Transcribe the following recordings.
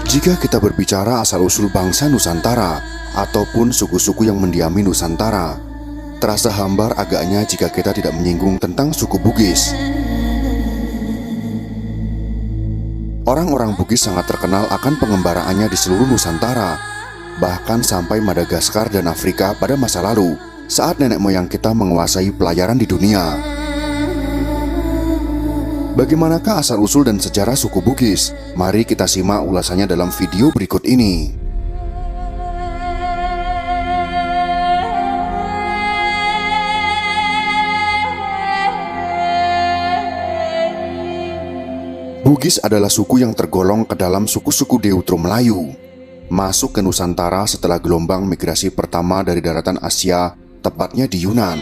Jika kita berbicara asal-usul bangsa Nusantara ataupun suku-suku yang mendiami Nusantara, terasa hambar agaknya jika kita tidak menyinggung tentang suku Bugis. Orang-orang Bugis sangat terkenal akan pengembaraannya di seluruh Nusantara, bahkan sampai Madagaskar dan Afrika pada masa lalu, saat nenek moyang kita menguasai pelayaran di dunia. Bagaimanakah asal-usul dan sejarah suku Bugis? Mari kita simak ulasannya dalam video berikut ini. Bugis adalah suku yang tergolong ke dalam suku-suku Deutero Melayu, masuk ke Nusantara setelah gelombang migrasi pertama dari daratan Asia, tepatnya di Yunan.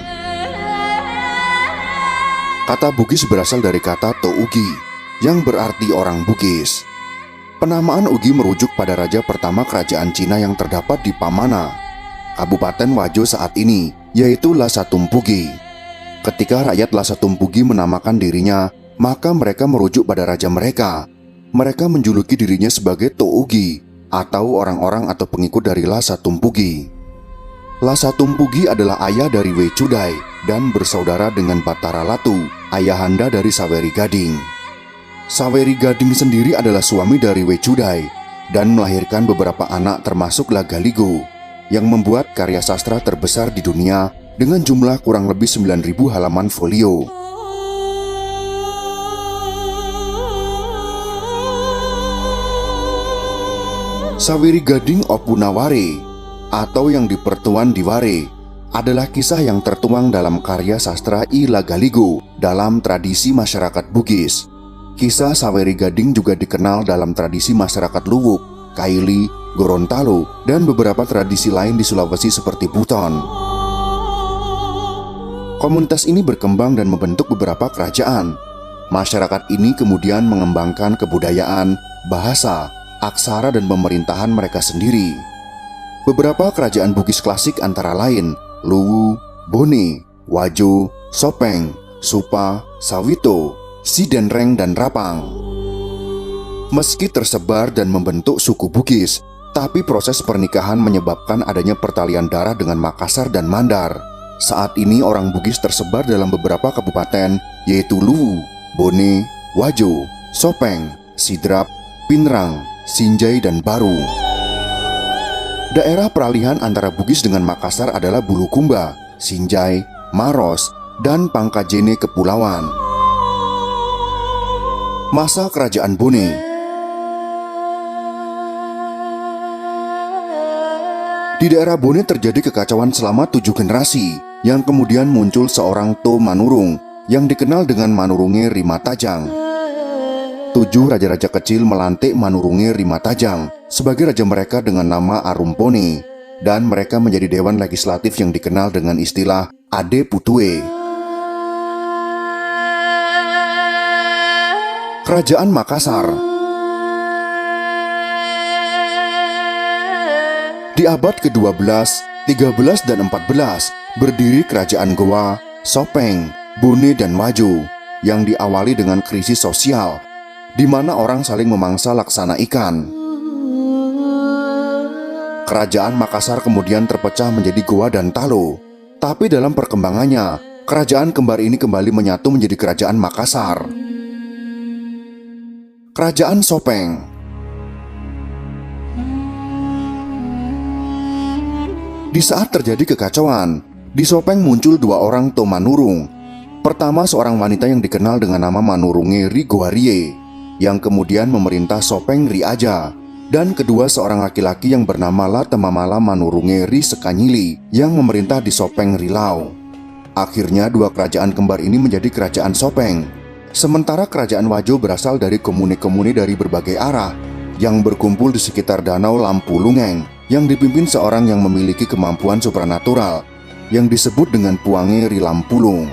Kata Bugis berasal dari kata Tougi, yang berarti orang Bugis. Penamaan Ugi merujuk pada raja pertama kerajaan Cina yang terdapat di Pamana, Kabupaten Wajo saat ini, yaitu Lhasa Tumpugi. Ketika rakyat Lhasa Tumpugi menamakan dirinya, maka mereka merujuk pada raja mereka. Mereka menjuluki dirinya sebagai Tougi, atau orang-orang atau pengikut dari Lhasa Tumpugi. Lhasa Tumpugi adalah ayah dari Wechudai dan bersaudara dengan Batara Latu, ayahanda dari Saweri Gading. Saweri Gading sendiri adalah suami dari Wechudai dan melahirkan beberapa anak termasuk Lagaligo, yang membuat karya sastra terbesar di dunia dengan jumlah kurang lebih 9.000 halaman folio. Saweri Gading Opunaware atau yang di Pertuan Diware adalah kisah yang tertuang dalam karya sastra I Lagaligo dalam tradisi masyarakat Bugis. Kisah Saweri Gading juga dikenal dalam tradisi masyarakat Luwuk, Kaili, Gorontalo, dan beberapa tradisi lain di Sulawesi seperti Buton. Komunitas ini berkembang dan membentuk beberapa kerajaan. Masyarakat ini kemudian mengembangkan kebudayaan, bahasa, aksara, dan pemerintahan mereka sendiri. Beberapa kerajaan Bugis klasik antara lain Luwu, Bone, Wajo, Sopeng, Supa, Sawito, Sidenreng, dan Rapang. Meski tersebar dan membentuk suku Bugis, tapi proses pernikahan menyebabkan adanya pertalian darah dengan Makassar dan Mandar. Saat ini orang Bugis tersebar dalam beberapa kabupaten, yaitu Luwu, Bone, Wajo, Sopeng, Sidrap, Pinrang, Sinjai, dan Baru. Daerah peralihan antara Bugis dengan Makassar adalah Bulukumba, Sinjai, Maros, dan Pangkajene Kepulauan. Masa Kerajaan Bone. Di daerah Bone terjadi kekacauan selama 7 generasi, yang kemudian muncul seorang To Manurung yang dikenal dengan Manurunge Rimatajang. 7 raja-raja kecil melantik Manurunge Rimatajang sebagai raja mereka dengan nama Arumpone, dan mereka menjadi dewan legislatif yang dikenal dengan istilah Ade Putue. Kerajaan Makassar. Di abad ke-12, 13, dan 14 berdiri kerajaan Goa, Sopeng, Bone, dan Wajo yang diawali dengan krisis sosial di mana orang saling memangsa laksana ikan. Kerajaan Makassar kemudian terpecah menjadi Goa dan Talo. Tapi dalam perkembangannya, kerajaan kembar ini kembali menyatu menjadi Kerajaan Makassar. Kerajaan Sopeng. Di saat terjadi kekacauan, di Sopeng muncul 2 orang To Manurung. Pertama, seorang wanita yang dikenal dengan nama Manurunge Rigoarie, yang kemudian memerintah Sopeng Ri Aja, dan kedua seorang laki-laki yang bernama Latemamala Manurunge Ri Sekanyili yang memerintah di Sopeng Rilau. Akhirnya 2 kerajaan kembar ini menjadi Kerajaan Sopeng, sementara Kerajaan Wajo berasal dari komune-komune dari berbagai arah yang berkumpul di sekitar Danau Lampu Lungeng yang dipimpin seorang yang memiliki kemampuan supranatural yang disebut dengan Puange Ri Lampulung.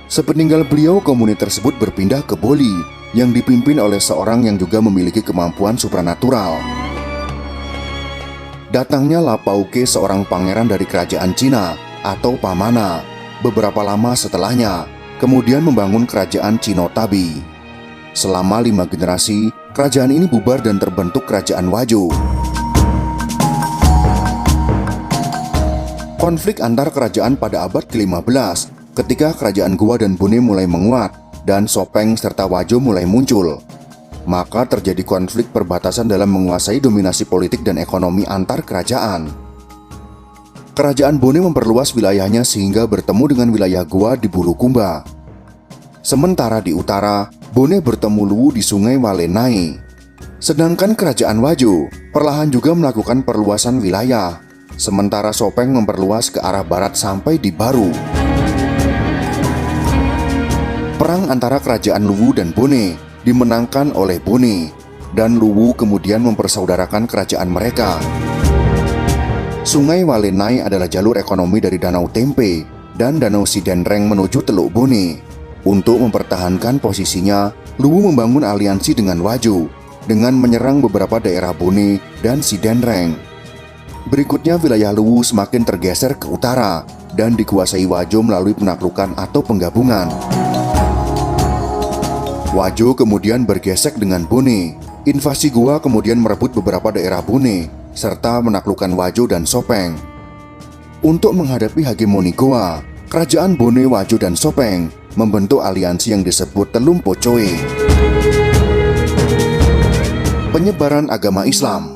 Sepeninggal beliau, komune tersebut berpindah ke Boli yang dipimpin oleh seorang yang juga memiliki kemampuan supranatural. Datangnya Lapauke, seorang pangeran dari kerajaan Cina atau Pamana, beberapa lama setelahnya, kemudian membangun kerajaan Cinotabi. Selama 5 generasi, kerajaan ini bubar dan terbentuk Kerajaan Wajo. Konflik antar kerajaan pada abad ke-15 ketika kerajaan Gowa dan Bone mulai menguat dan Sopeng serta Wajo mulai muncul. Maka terjadi konflik perbatasan dalam menguasai dominasi politik dan ekonomi antar kerajaan. Kerajaan Bone memperluas wilayahnya sehingga bertemu dengan wilayah Gowa di Bulukumba. Sementara di utara, Bone bertemu Luwu di Sungai Walenai. Sedangkan kerajaan Wajo perlahan juga melakukan perluasan wilayah, sementara Sopeng memperluas ke arah barat sampai di Baru. Perang antara kerajaan Luwu dan Bone dimenangkan oleh Bone, dan Luwu kemudian mempersaudarakan kerajaan mereka. Sungai Walenai adalah jalur ekonomi dari Danau Tempe dan Danau Sidenreng menuju Teluk Bone. Untuk mempertahankan posisinya, Luwu membangun aliansi dengan Wajo dengan menyerang beberapa daerah Bone dan Sidenreng. Berikutnya wilayah Luwu semakin tergeser ke utara dan dikuasai Wajo melalui penaklukan atau penggabungan. Wajo kemudian bergesek dengan Bone. Invasi Gowa kemudian merebut beberapa daerah Bone serta menaklukkan Wajo dan Sopeng. Untuk menghadapi hegemoni Gowa, kerajaan Bone, Wajo, dan Sopeng membentuk aliansi yang disebut Telum Pocoe. Penyebaran agama Islam.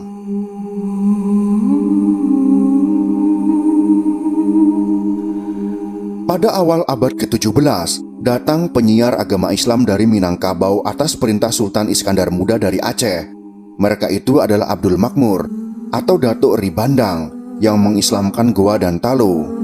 Pada awal abad ke-17, datang penyiar agama Islam dari Minangkabau atas perintah Sultan Iskandar Muda dari Aceh. Mereka itu adalah Abdul Makmur atau Datuk Ribandang yang mengislamkan Gowa dan Talo,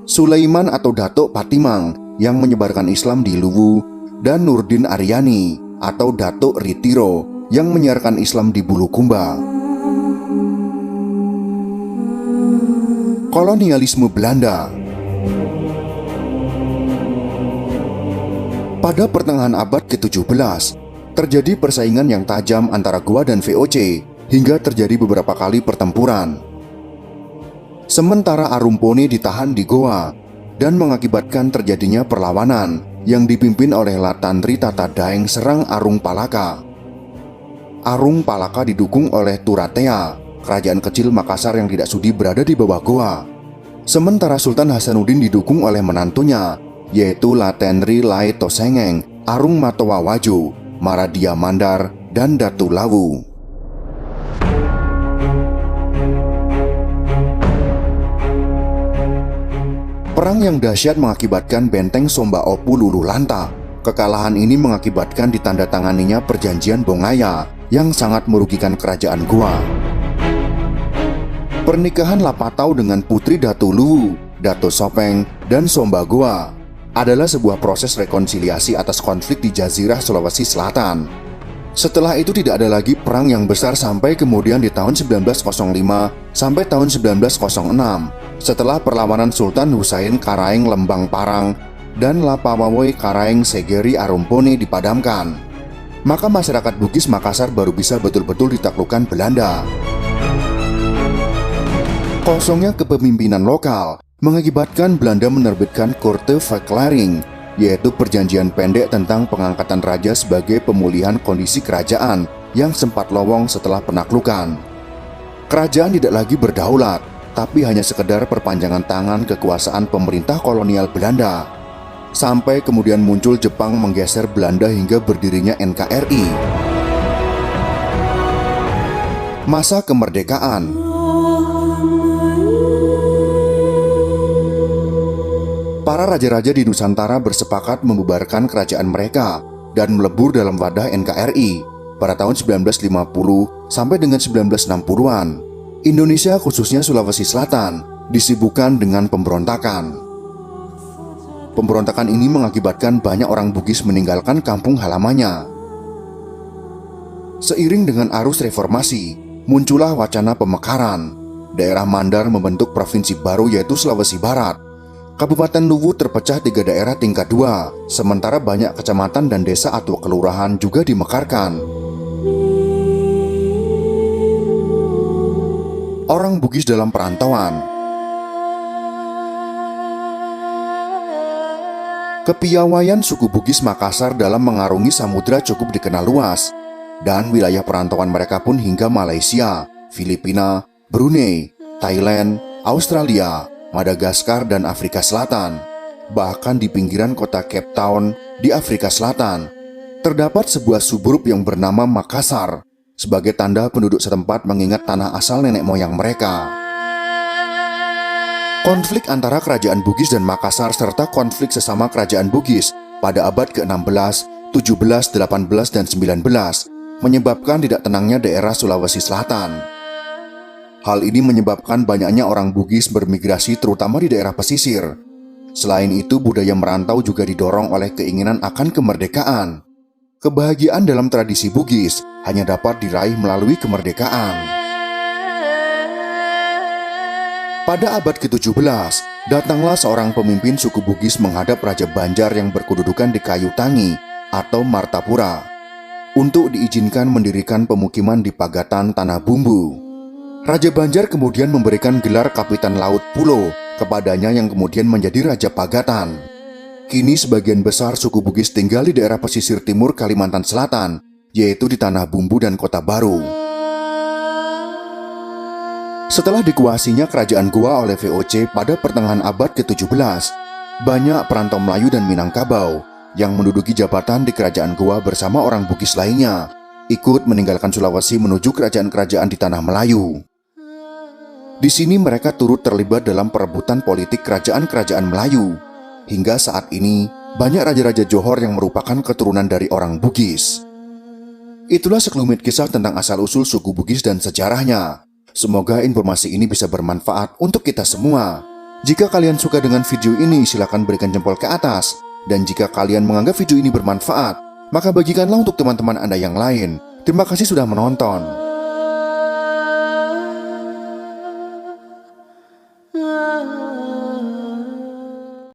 Sulaiman atau Datuk Patimang yang menyebarkan Islam di Luwu, dan Nurdin Aryani atau Datuk Ritiro yang menyiarkan Islam di Bulukumba. Kolonialisme Belanda. Pada pertengahan abad ke-17, terjadi persaingan yang tajam antara Gowa dan VOC hingga terjadi beberapa kali pertempuran. Sementara Arumpone ditahan di Gowa dan mengakibatkan terjadinya perlawanan yang dipimpin oleh Latandri Tata Daeng serang Arung Palaka. Arung Palaka didukung oleh Turatea, kerajaan kecil Makassar yang tidak sudi berada di bawah Gowa. Sementara Sultan Hasanuddin didukung oleh menantunya, yaitu Latendri Lai Tosengeng, Arung Matoa Wajo, Maradia Mandar, dan Datu Lawu. Perang yang dahsyat mengakibatkan benteng Somba Opu luluh lantak. Kekalahan ini mengakibatkan ditandatanganinya perjanjian Bongaya yang sangat merugikan kerajaan Gowa. Pernikahan Lapatau dengan putri Datu Luwu, Datu Sopeng, dan Somba Gowa adalah sebuah proses rekonsiliasi atas konflik di Jazirah Sulawesi Selatan. Setelah itu tidak ada lagi perang yang besar sampai kemudian di tahun 1905 sampai tahun 1906, setelah perlawanan Sultan Husain Karaeng Lembang Parang dan Lapawawoi Karaeng Segeri Arumpone dipadamkan. Maka masyarakat Bugis Makassar baru bisa betul-betul ditaklukkan Belanda. Kosongnya kepemimpinan lokal mengakibatkan Belanda menerbitkan Korte Verklaring, yaitu perjanjian pendek tentang pengangkatan raja sebagai pemulihan kondisi kerajaan yang sempat lowong setelah penaklukan. Kerajaan tidak lagi berdaulat, tapi hanya sekedar perpanjangan tangan kekuasaan pemerintah kolonial Belanda. Sampai kemudian muncul Jepang menggeser Belanda hingga berdirinya NKRI. Masa kemerdekaan. Para raja-raja di Nusantara bersepakat membubarkan kerajaan mereka dan melebur dalam wadah NKRI pada tahun 1950 sampai dengan 1960-an. Indonesia, khususnya Sulawesi Selatan, disibukkan dengan pemberontakan. Pemberontakan ini mengakibatkan banyak orang Bugis meninggalkan kampung halamannya. Seiring dengan arus reformasi, muncullah wacana pemekaran. Daerah Mandar membentuk provinsi baru yaitu Sulawesi Barat. Kabupaten Luwu terpecah 3 daerah tingkat 2, sementara banyak kecamatan dan desa atau kelurahan juga dimekarkan. Orang Bugis dalam perantauan. Kepiawaian suku Bugis Makassar dalam mengarungi samudra cukup dikenal luas, dan wilayah perantauan mereka pun hingga Malaysia, Filipina, Brunei, Thailand, Australia, Madagaskar, dan Afrika Selatan. Bahkan di pinggiran kota Cape Town di Afrika Selatan, terdapat sebuah suburb yang bernama Makassar, sebagai tanda penduduk setempat mengingat tanah asal nenek moyang mereka. Konflik antara kerajaan Bugis dan Makassar serta konflik sesama kerajaan Bugis pada abad ke-16, 17, 18, dan 19 menyebabkan tidak tenangnya daerah Sulawesi Selatan. Hal ini menyebabkan banyaknya orang Bugis bermigrasi terutama di daerah pesisir. Selain itu, budaya merantau juga didorong oleh keinginan akan kemerdekaan. Kebahagiaan dalam tradisi Bugis hanya dapat diraih melalui kemerdekaan. Pada abad ke-17, datanglah seorang pemimpin suku Bugis menghadap Raja Banjar yang berkedudukan di Kayu Tangi atau Martapura untuk diizinkan mendirikan pemukiman di Pagatan Tanah Bumbu. Raja Banjar kemudian memberikan gelar Kapitan Laut Pulo kepadanya yang kemudian menjadi Raja Pagatan. Kini sebagian besar suku Bugis tinggal di daerah pesisir timur Kalimantan Selatan, yaitu di Tanah Bumbu dan Kota Baru. Setelah dikuasainya kerajaan Goa oleh VOC pada pertengahan abad ke-17, banyak perantau Melayu dan Minangkabau yang menduduki jabatan di kerajaan Goa bersama orang Bugis lainnya ikut meninggalkan Sulawesi menuju kerajaan-kerajaan di Tanah Melayu. Di sini mereka turut terlibat dalam perebutan politik kerajaan-kerajaan Melayu. Hingga saat ini, banyak raja-raja Johor yang merupakan keturunan dari orang Bugis. Itulah sekelumit kisah tentang asal-usul suku Bugis dan sejarahnya. Semoga informasi ini bisa bermanfaat untuk kita semua. Jika kalian suka dengan video ini, silakan berikan jempol ke atas. Dan jika kalian menganggap video ini bermanfaat, maka bagikanlah untuk teman-teman Anda yang lain. Terima kasih sudah menonton.